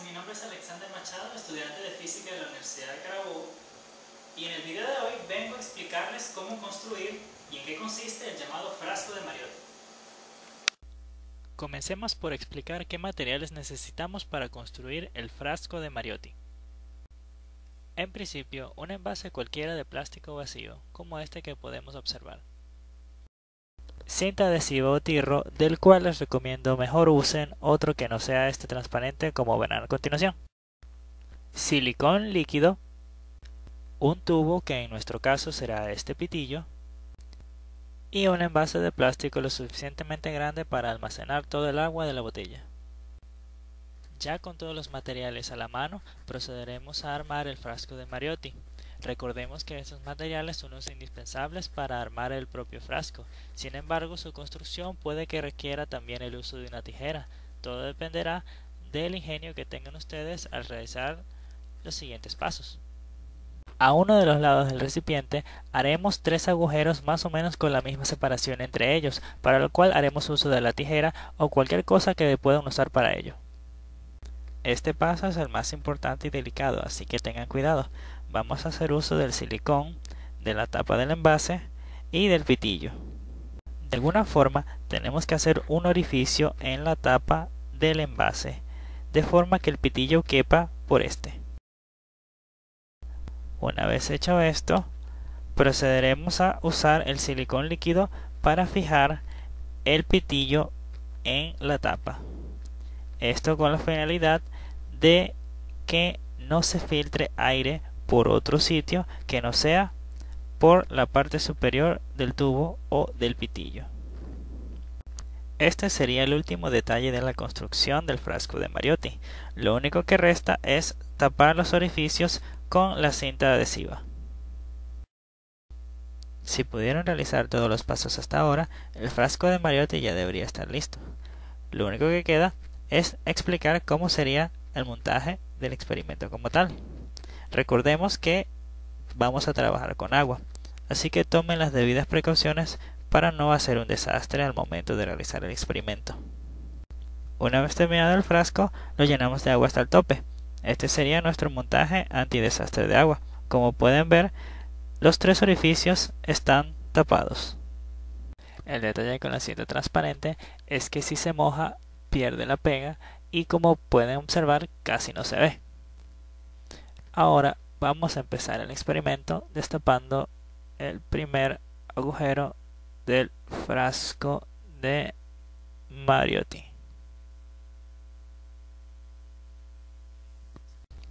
mi nombre es Alexander Machado, estudiante de Física de la Universidad de Carabobo, y en el video de hoy vengo a explicarles cómo construir y en qué consiste el llamado frasco de Mariotti. Comencemos por explicar qué materiales necesitamos para construir el frasco de Mariotti. En principio, un envase cualquiera de plástico vacío, como este que podemos observar. Cinta adhesiva o tirro, del cual les recomiendo mejor usen otro que no sea este transparente como verán a continuación. Silicón líquido, un tubo que en nuestro caso será este pitillo, y un envase de plástico lo suficientemente grande para almacenar todo el agua de la botella. Ya con todos los materiales a la mano, procederemos a armar el frasco de Mariotti. Recordemos que estos materiales son los indispensables para armar el propio frasco. Sin embargo, su construcción puede que requiera también el uso de una tijera. Todo dependerá del ingenio que tengan ustedes al realizar los siguientes pasos. A uno de los lados del recipiente haremos 3 agujeros más o menos con la misma separación entre ellos, para lo cual haremos uso de la tijera o cualquier cosa que puedan usar para ello. Este paso es el más importante y delicado, así que tengan cuidado. Vamos a hacer uso del silicón, de la tapa del envase y del pitillo. De alguna forma tenemos que hacer un orificio en la tapa del envase, de forma que el pitillo quepa por este. Una vez hecho esto, procederemos a usar el silicón líquido para fijar el pitillo en la tapa. Esto con la finalidad de que no se filtre aire por otro sitio que no sea por la parte superior del tubo o del pitillo. Este sería el último detalle de la construcción del frasco de Mariotti. Lo único que resta es tapar los orificios con la cinta adhesiva. Si pudieron realizar todos los pasos hasta ahora, el frasco de Mariotti ya debería estar listo. Lo único que queda es explicar cómo sería el montaje del experimento como tal. Recordemos que vamos a trabajar con agua, así que tomen las debidas precauciones para no hacer un desastre al momento de realizar el experimento. Una vez terminado el frasco, lo llenamos de agua hasta el tope. Este sería nuestro montaje antidesastre de agua. Como pueden ver, los 3 orificios están tapados. El detalle con la cinta transparente es que si se moja, pierde la pega y como pueden observar casi no se ve. Ahora vamos a empezar el experimento destapando el primer agujero del frasco de Mariotti.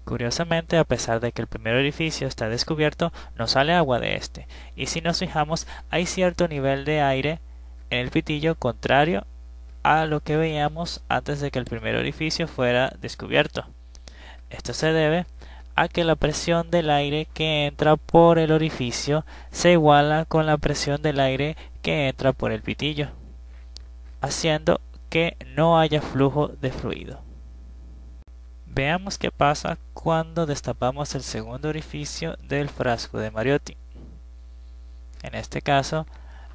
Curiosamente, a pesar de que el primer orificio está descubierto, no sale agua de este, y si nos fijamos hay cierto nivel de aire en el pitillo contrario a lo que veíamos antes de que el primer orificio fuera descubierto. Esto se debe a que la presión del aire que entra por el orificio se iguala con la presión del aire que entra por el pitillo, haciendo que no haya flujo de fluido. Veamos qué pasa cuando destapamos el segundo orificio del frasco de Mariotti. En este caso,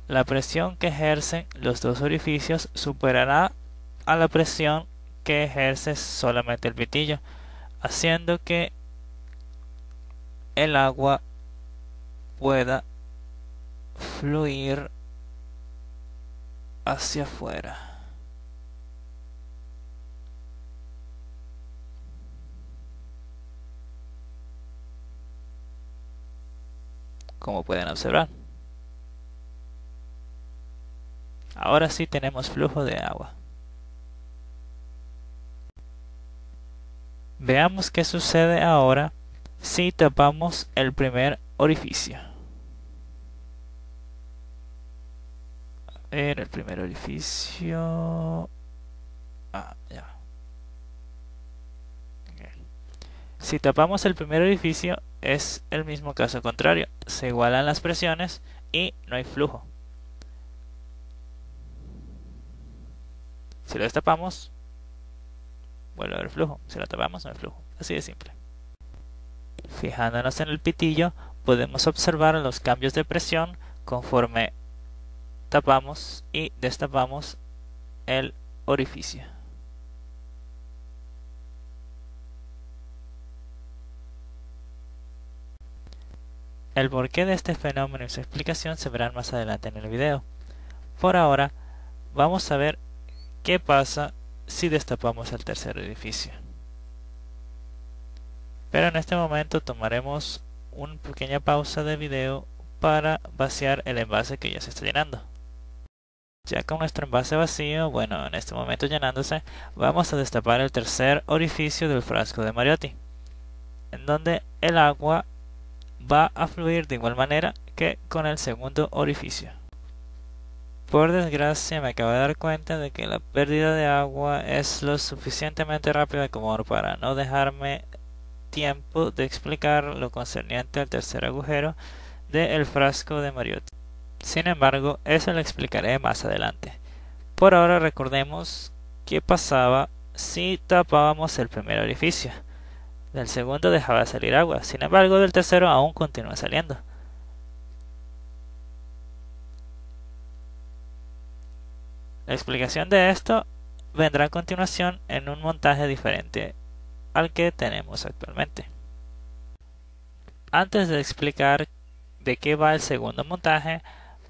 la presión que ejercen los dos orificios superará a la presión que ejerce solamente el pitillo, haciendo que el agua pueda fluir hacia afuera. Como pueden observar. Ahora sí tenemos flujo de agua. Veamos qué sucede ahora si tapamos el primer orificio. A ver, el primer orificio. Ya. Okay. Si tapamos el primer orificio es el mismo caso contrario. Se igualan las presiones y no hay flujo. Si lo destapamos, vuelve a haber flujo. Si lo tapamos, no hay flujo. Así de simple. Fijándonos en el pitillo, podemos observar los cambios de presión conforme tapamos y destapamos el orificio. El porqué de este fenómeno y su explicación se verán más adelante en el video. Por ahora, vamos a ver qué pasa si destapamos el tercer orificio. Pero en este momento tomaremos una pequeña pausa de video para vaciar el envase que ya se está llenando. Ya con nuestro envase vacío, bueno, en este momento llenándose, vamos a destapar el tercer orificio del frasco de Mariotti, en donde el agua va a fluir de igual manera que con el segundo orificio. Por desgracia me acabo de dar cuenta de que la pérdida de agua es lo suficientemente rápida como para no dejarme tiempo de explicar lo concerniente al tercer agujero del frasco de Mariotti. Sin embargo, eso lo explicaré más adelante. Por ahora recordemos qué pasaba si tapábamos el primer orificio. Del segundo dejaba salir agua, sin embargo del tercero aún continúa saliendo. La explicación de esto vendrá a continuación en un montaje diferente al que tenemos actualmente. Antes de explicar de qué va el segundo montaje,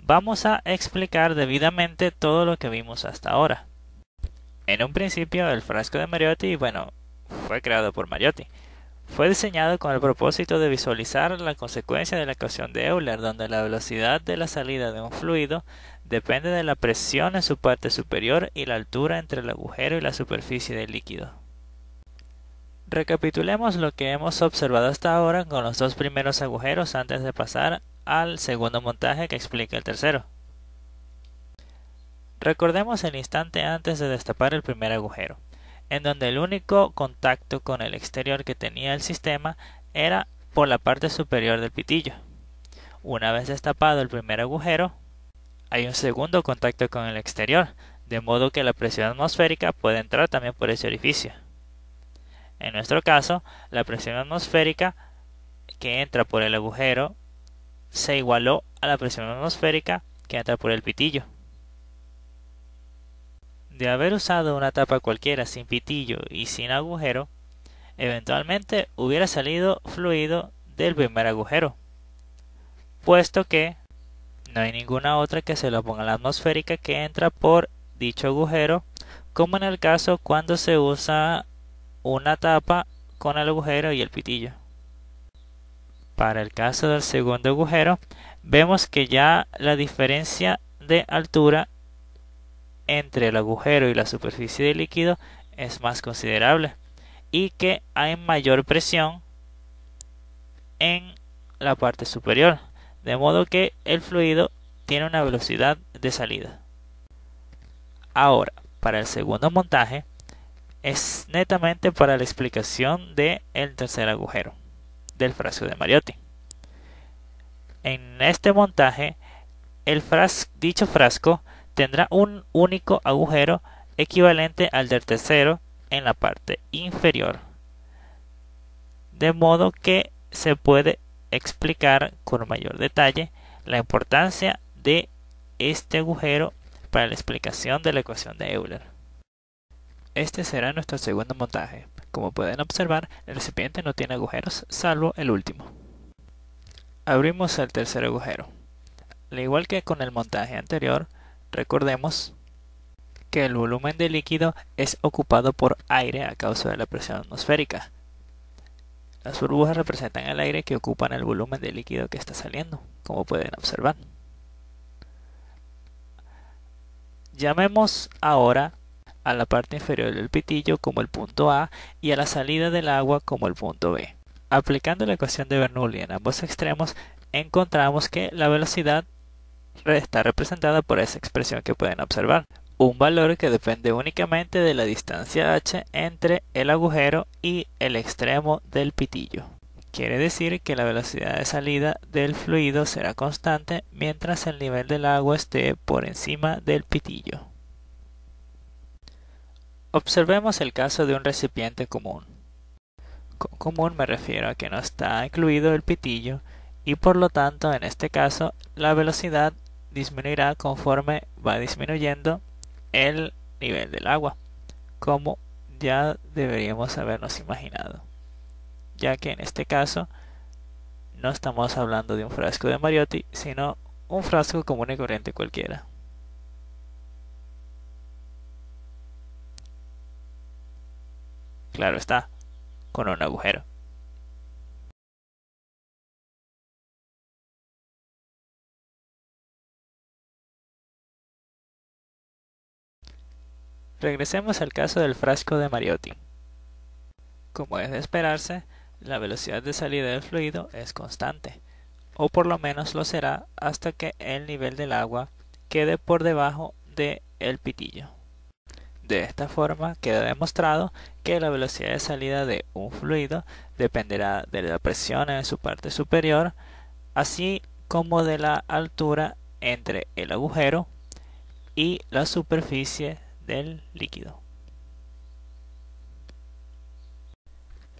vamos a explicar debidamente todo lo que vimos hasta ahora. En un principio, el frasco de Mariotti, fue creado por Mariotti. Fue diseñado con el propósito de visualizar la consecuencia de la ecuación de Euler, donde la velocidad de la salida de un fluido depende de la presión en su parte superior y la altura entre el agujero y la superficie del líquido. Recapitulemos lo que hemos observado hasta ahora con los dos primeros agujeros antes de pasar al segundo montaje que explica el tercero. Recordemos el instante antes de destapar el primer agujero, en donde el único contacto con el exterior que tenía el sistema era por la parte superior del pitillo. Una vez destapado el primer agujero, hay un segundo contacto con el exterior, de modo que la presión atmosférica puede entrar también por ese orificio. En nuestro caso, la presión atmosférica que entra por el agujero se igualó a la presión atmosférica que entra por el pitillo. De haber usado una tapa cualquiera sin pitillo y sin agujero, eventualmente hubiera salido fluido del primer agujero, puesto que no hay ninguna otra que se lo ponga a la atmosférica que entra por dicho agujero, como en el caso cuando se usa una tapa con el agujero y el pitillo. Para el caso del segundo agujero, vemos que ya la diferencia de altura entre el agujero y la superficie del líquido es más considerable y que hay mayor presión en la parte superior, de modo que el fluido tiene una velocidad de salida. Ahora, para el segundo montaje, es netamente para la explicación del tercer agujero del frasco de Mariotti. En este montaje, dicho frasco tendrá un único agujero equivalente al del tercero en la parte inferior, de modo que se puede explicar con mayor detalle la importancia de este agujero para la explicación de la ecuación de Euler. Este será nuestro segundo montaje. Como pueden observar, el recipiente no tiene agujeros, salvo el último. Abrimos el tercer agujero. Al igual que con el montaje anterior, recordemos que el volumen de líquido es ocupado por aire a causa de la presión atmosférica. Las burbujas representan el aire que ocupan el volumen de líquido que está saliendo, como pueden observar. Llamemos ahora a la parte inferior del pitillo como el punto A y a la salida del agua como el punto B. Aplicando la ecuación de Bernoulli en ambos extremos, encontramos que la velocidad está representada por esa expresión que pueden observar, un valor que depende únicamente de la distancia h entre el agujero y el extremo del pitillo. Quiere decir que la velocidad de salida del fluido será constante mientras el nivel del agua esté por encima del pitillo. Observemos el caso de un recipiente común. Con común me refiero a que no está incluido el pitillo y por lo tanto en este caso la velocidad disminuirá conforme va disminuyendo el nivel del agua, como ya deberíamos habernos imaginado, ya que en este caso no estamos hablando de un frasco de Mariotti, sino un frasco común y corriente cualquiera. Claro está, con un agujero. Regresemos al caso del frasco de Mariotti. Como es de esperarse, la velocidad de salida del fluido es constante, o por lo menos lo será hasta que el nivel del agua quede por debajo del pitillo. De esta forma queda demostrado que la velocidad de salida de un fluido dependerá de la presión en su parte superior, así como de la altura entre el agujero y la superficie del líquido.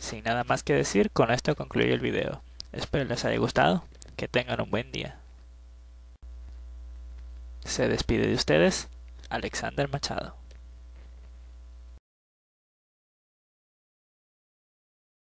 Sin nada más que decir, con esto concluye el video. Espero les haya gustado, que tengan un buen día. Se despide de ustedes, Alexander Machado.